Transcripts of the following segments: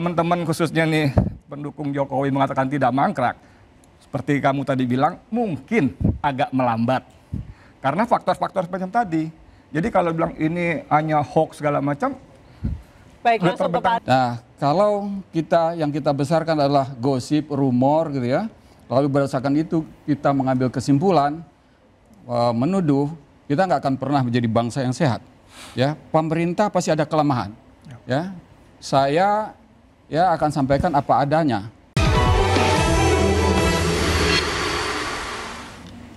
teman-teman khususnya nih pendukung Jokowi mengatakan tidak mangkrak, seperti kamu tadi bilang, mungkin agak melambat. Karena faktor-faktor semacam tadi. Jadi kalau bilang ini hanya hoax segala macam, baik, langsung ke Pak. Nah, kalau yang kita besarkan adalah gosip, rumor gitu ya, lalu berdasarkan itu kita mengambil kesimpulan, menuduh, kita nggak akan pernah menjadi bangsa yang sehat. Ya, pemerintah pasti ada kelemahan. Ya, saya akan sampaikan apa adanya.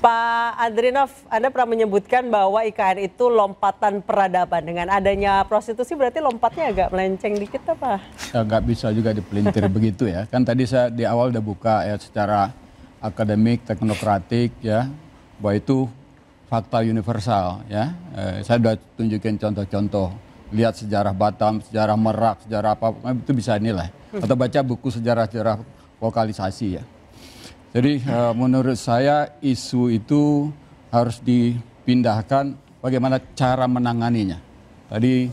Pak Adrinov, Anda pernah menyebutkan bahwa IKN itu lompatan peradaban. Dengan adanya prostitusi berarti lompatnya agak melenceng dikit apa? Ya, nggak bisa juga dipelintir begitu ya. Kan tadi saya di awal udah buka ya secara akademik, teknokratik ya, bahwa itu fakta universal ya. Saya udah tunjukin contoh-contoh. Lihat sejarah Batam, sejarah Merak, sejarah apa, itu bisa nilai. Atau baca buku sejarah-sejarah lokalisasi ya. Jadi menurut saya isu itu harus dipindahkan bagaimana cara menanganinya. Tadi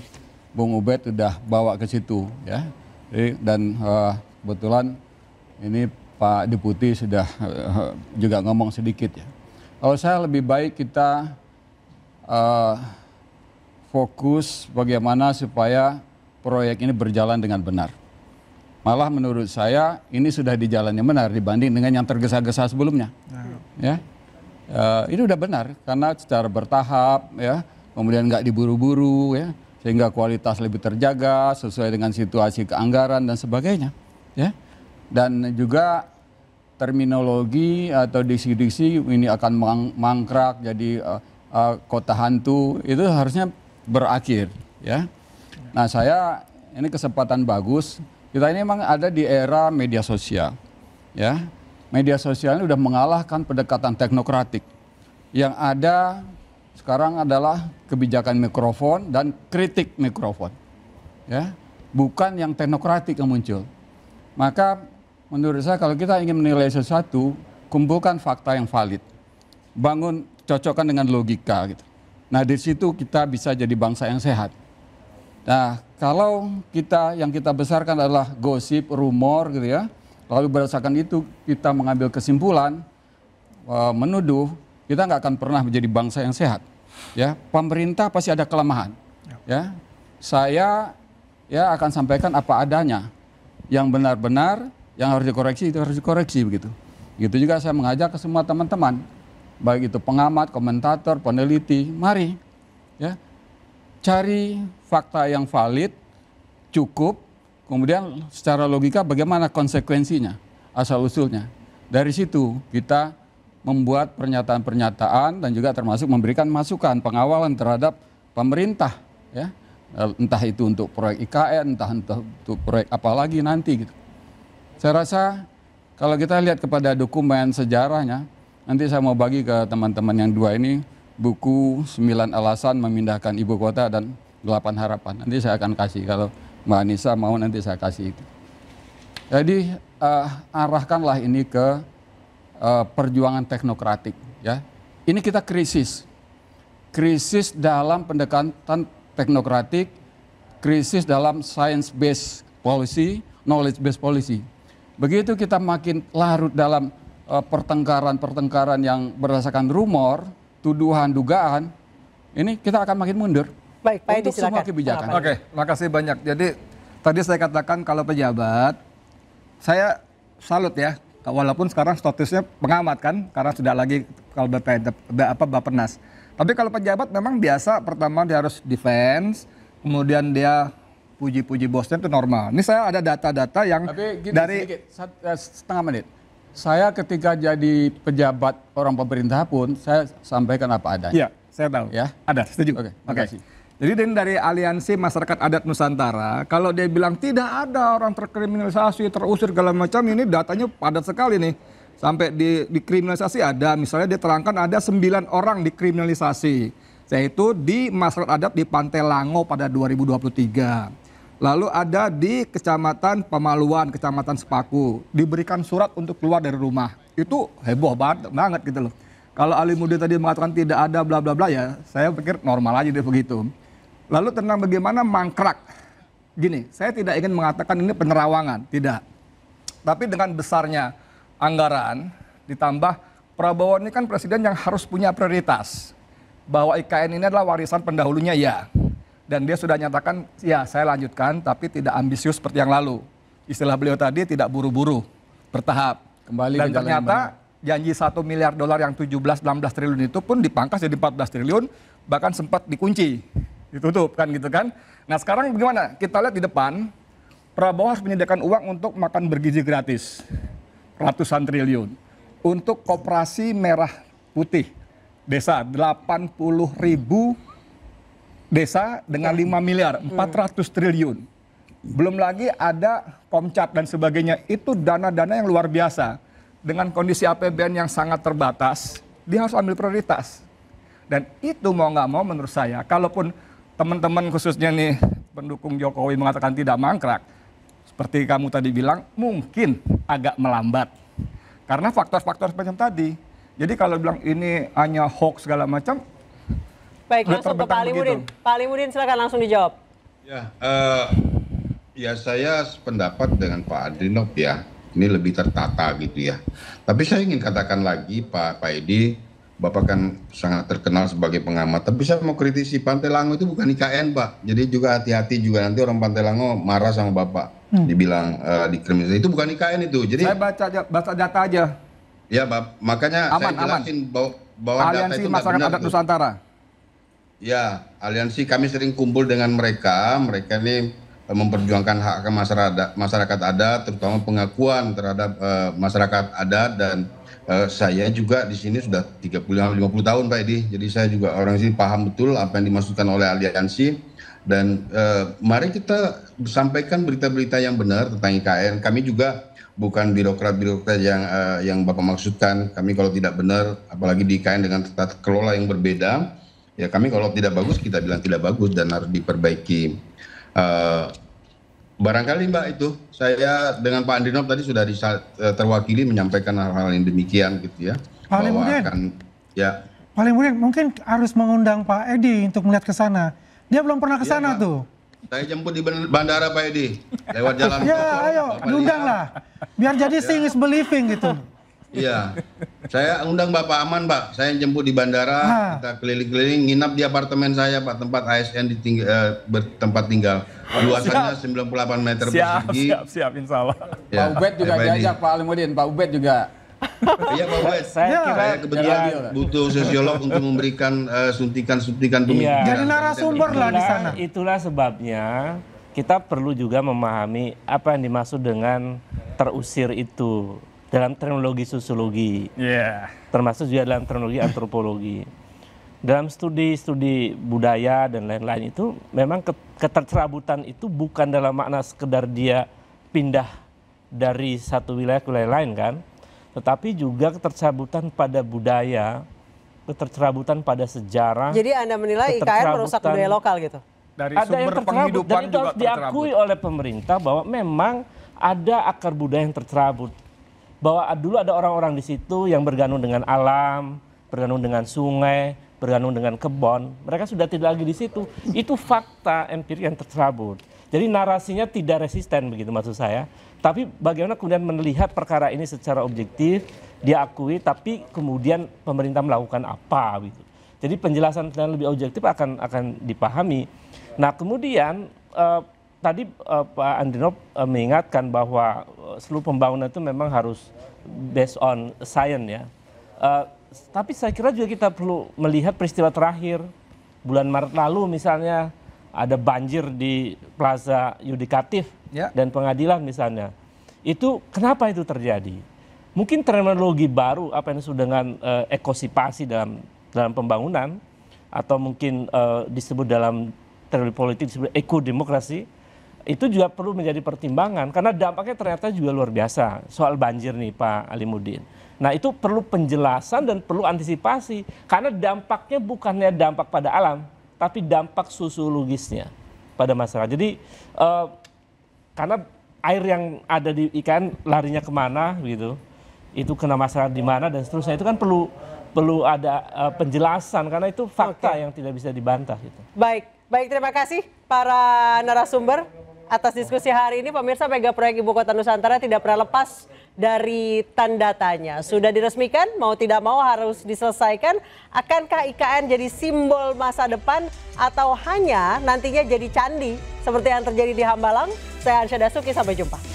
Bung Ubed sudah bawa ke situ ya. Jadi, dan kebetulan ini Pak Deputi sudah juga ngomong sedikit ya. Kalau saya lebih baik kita fokus bagaimana supaya proyek ini berjalan dengan benar. Malah menurut saya ini sudah di jalan yang benar dibanding dengan yang tergesa-gesa sebelumnya. Ya, ini udah benar karena secara bertahap ya, kemudian nggak diburu-buru ya, sehingga kualitas lebih terjaga sesuai dengan situasi keanggaran dan sebagainya. Ya, dan juga terminologi atau diksi-diksi ini akan mangkrak jadi kota hantu itu harusnya berakhir ya. Nah saya ini kesempatan bagus, kita ini memang ada di era media sosial ya. Media sosial ini udah mengalahkan pendekatan teknokratik. Yang ada sekarang adalah kebijakan mikrofon dan kritik mikrofon ya, bukan yang teknokratik yang muncul. Maka menurut saya kalau kita ingin menilai sesuatu, kumpulkan fakta yang valid, bangun cocokkan dengan logika gitu. Nah di situ kita bisa jadi bangsa yang sehat. Nah kalau yang kita besarkan adalah gosip, rumor gitu ya, lalu berdasarkan itu kita mengambil kesimpulan, menuduh, kita nggak akan pernah menjadi bangsa yang sehat. Ya, pemerintah pasti ada kelemahan. Ya, saya akan sampaikan apa adanya, yang benar-benar, yang harus dikoreksi itu harus dikoreksi begitu. Gitu juga saya mengajak ke semua teman-teman, baik itu pengamat, komentator, peneliti, mari ya cari fakta yang valid, cukup, kemudian secara logika bagaimana konsekuensinya, asal-usulnya. Dari situ kita membuat pernyataan-pernyataan dan juga termasuk memberikan masukan pengawalan terhadap pemerintah ya. Entah itu untuk proyek IKN, entah untuk proyek apa lagi nanti gitu. Saya rasa kalau kita lihat kepada dokumen sejarahnya, nanti saya mau bagi ke teman-teman yang dua ini buku 9 alasan memindahkan ibu kota dan 8 harapan. Nanti saya akan kasih, kalau Mbak Anissa mau nanti saya kasih itu. Jadi arahkanlah ini ke perjuangan teknokratik ya. Ini kita krisis dalam pendekatan teknokratik, krisis dalam science based policy, knowledge based policy. Begitu kita makin larut dalam pertengkaran yang berdasarkan rumor, tuduhan, dugaan, ini kita akan makin mundur. Baik, Pak Edi, untuk semua kebijakan. Oke, makasih banyak. Jadi tadi saya katakan kalau pejabat, saya salut ya, walaupun sekarang statusnya pengamat kan, karena sudah lagi kalau Bappenas. Tapi kalau pejabat memang biasa, pertama dia harus defense, kemudian dia puji-puji bosnya itu normal. Ini saya ada data-data yang tapi gini, dari sedikit, setengah menit. Saya ketika jadi pejabat orang pemerintah pun saya sampaikan apa adanya. Iya, saya tahu. Ya, ada, setuju. Oke, makasih. Jadi dari Aliansi Masyarakat Adat Nusantara, kalau dia bilang tidak ada orang terkriminalisasi, terusir segala macam, ini datanya padat sekali nih. Sampai dikriminalisasi ada, misalnya dia terangkan ada 9 orang dikriminalisasi. Yaitu di masyarakat adat di Pantai Lango pada 2023. Lalu ada di Kecamatan Pemaluan, Kecamatan Sepaku, diberikan surat untuk keluar dari rumah. Itu heboh banget gitu loh. Kalau Ali Mudi tadi mengatakan tidak ada bla bla bla ya, saya pikir normal aja dia begitu. Lalu tentang bagaimana mangkrak gini, saya tidak ingin mengatakan ini penerawangan, tidak. Tapi dengan besarnya anggaran, ditambah Prabowo ini kan presiden yang harus punya prioritas. Bahwa IKN ini adalah warisan pendahulunya, ya. Dan dia sudah nyatakan, ya saya lanjutkan, tapi tidak ambisius seperti yang lalu. Istilah beliau tadi tidak buru-buru, bertahap. Kembali Dan ke jalan yang ternyata janji $1 miliar yang 17-16 triliun itu pun dipangkas jadi 14 triliun, bahkan sempat dikunci, ditutup kan gitu kan. Nah sekarang bagaimana? Kita lihat di depan, Prabowo harus menyediakan uang untuk makan bergizi gratis, ratusan triliun. Untuk koperasi merah putih, desa 80.000 desa dengan 5 miliar, 400 triliun. Belum lagi ada Komcat dan sebagainya, itu dana-dana yang luar biasa. Dengan kondisi APBN yang sangat terbatas, dia harus ambil prioritas. Dan itu mau nggak mau menurut saya, kalaupun teman-teman khususnya nih pendukung Jokowi mengatakan tidak mangkrak, seperti kamu tadi bilang, mungkin agak melambat. Karena faktor-faktor semacam tadi. Jadi kalau bilang ini hanya hoax segala macam, Baik, udah langsung ke terbentang Pak Ali Mudin. begitu. Pak Ali Mudin silakan langsung dijawab. Ya saya sependapat dengan Pak Adrinov ya, ini lebih tertata gitu ya. Tapi saya ingin katakan lagi Pak Edi, Bapak kan sangat terkenal sebagai pengamat, tapi saya mau kritisi Pantai Lango itu bukan IKN Pak. Jadi juga hati-hati juga, nanti orang Pantai Lango marah sama Bapak, dibilang dikriminalisasi. Itu bukan IKN itu. Jadi saya baca data aja. ya Bapak, makanya Aman, saya jelasin bahwa data Aliansi itu nggak Masyarakat benar Adat tuh. Nusantara. Ya, aliansi kami sering kumpul dengan mereka. Mereka ini memperjuangkan hak masyarakat adat, terutama pengakuan terhadap masyarakat adat. Dan saya juga di sini sudah 30-50 tahun Pak Edi. Jadi saya juga orang sini paham betul apa yang dimaksudkan oleh aliansi. Dan mari kita sampaikan berita-berita yang benar tentang IKN. Kami juga bukan birokrat-birokrat yang Bapak maksudkan. Kami kalau tidak benar, apalagi di IKN dengan tata kelola yang berbeda, ya kami kalau tidak bagus kita bilang tidak bagus dan harus diperbaiki. Barangkali Mbak itu saya dengan Pak Andrinov tadi sudah terwakili menyampaikan hal-hal yang demikian gitu ya. Pak Ali Bahwa Mudin. ya Paling mungkin harus mengundang Pak Edi untuk melihat ke sana. Dia belum pernah ke Iya, sana Pak. tuh. saya jemput di bandara Pak Edi lewat jalan. Ya, tol, ayo Bapak diundang lihat. lah. Biar jadi seeing is believing gitu. Iya, saya undang Bapak Aman Pak, saya jemput di bandara, kita keliling-keliling, nginap di apartemen saya Pak, tempat ASN bertempat tinggal. Luasannya 98 meter persegi. Siap, insya Allah. Ya, Pak Ubed juga Pak Edi. diajak Pak Ali Mudin, Pak Ubed juga. Iya Pak Ubed, Ya. saya kebetulan butuh sosiolog untuk memberikan suntikan-suntikan pemikiran. Jadi narasumber lah di sana. Itulah sebabnya kita perlu juga memahami apa yang dimaksud dengan terusir itu dalam terminologi sosiologi, termasuk juga dalam terminologi antropologi. Dalam studi-studi budaya dan lain-lain itu memang ketercerabutan itu bukan dalam makna sekedar dia pindah dari satu wilayah ke wilayah lain kan, tetapi juga ketercerabutan pada budaya, ketercerabutan pada sejarah. Jadi Anda menilai IKN merusak budaya lokal gitu? Dari Ada yang sumber tercerabut penghidupan dan itu juga harus diakui oleh pemerintah bahwa memang ada akar budaya yang tercerabut. Bahwa dulu ada orang-orang di situ yang bergantung dengan alam, bergantung dengan sungai, bergantung dengan kebun. Mereka sudah tidak lagi di situ. Itu fakta empirik yang tercerabut. Jadi narasinya tidak resisten begitu maksud saya. Tapi bagaimana kemudian melihat perkara ini secara objektif, diakui, tapi kemudian pemerintah melakukan apa gitu. Jadi penjelasan yang lebih objektif akan dipahami. Nah kemudian tadi Pak Andrinov mengingatkan bahwa seluruh pembangunan itu memang harus based on science ya. Tapi saya kira juga kita perlu melihat peristiwa terakhir. Bulan Maret lalu misalnya ada banjir di Plaza Yudikatif dan Pengadilan misalnya. Itu kenapa itu terjadi? Mungkin terminologi baru apa yang disebut dengan ekosipasi dalam pembangunan atau mungkin disebut dalam teori politik disebut ekodemokrasi. Itu juga perlu menjadi pertimbangan karena dampaknya ternyata juga luar biasa soal banjir nih Pak Ali Mudin. Nah itu perlu penjelasan dan perlu antisipasi karena dampaknya bukannya dampak pada alam tapi dampak sosiologisnya pada masyarakat. Jadi karena air yang ada di ikan larinya kemana gitu, itu kena masyarakat di mana dan seterusnya itu kan perlu ada penjelasan karena itu fakta yang tidak bisa dibantah gitu. Baik terima kasih para narasumber. atas diskusi hari ini. Pemirsa, mega proyek Ibu Kota Nusantara tidak pernah lepas dari tanda tanya. Sudah diresmikan, mau tidak mau harus diselesaikan. Akankah IKN jadi simbol masa depan atau hanya nantinya jadi candi seperti yang terjadi di Hambalang? Saya Ansyah Dasuki, sampai jumpa.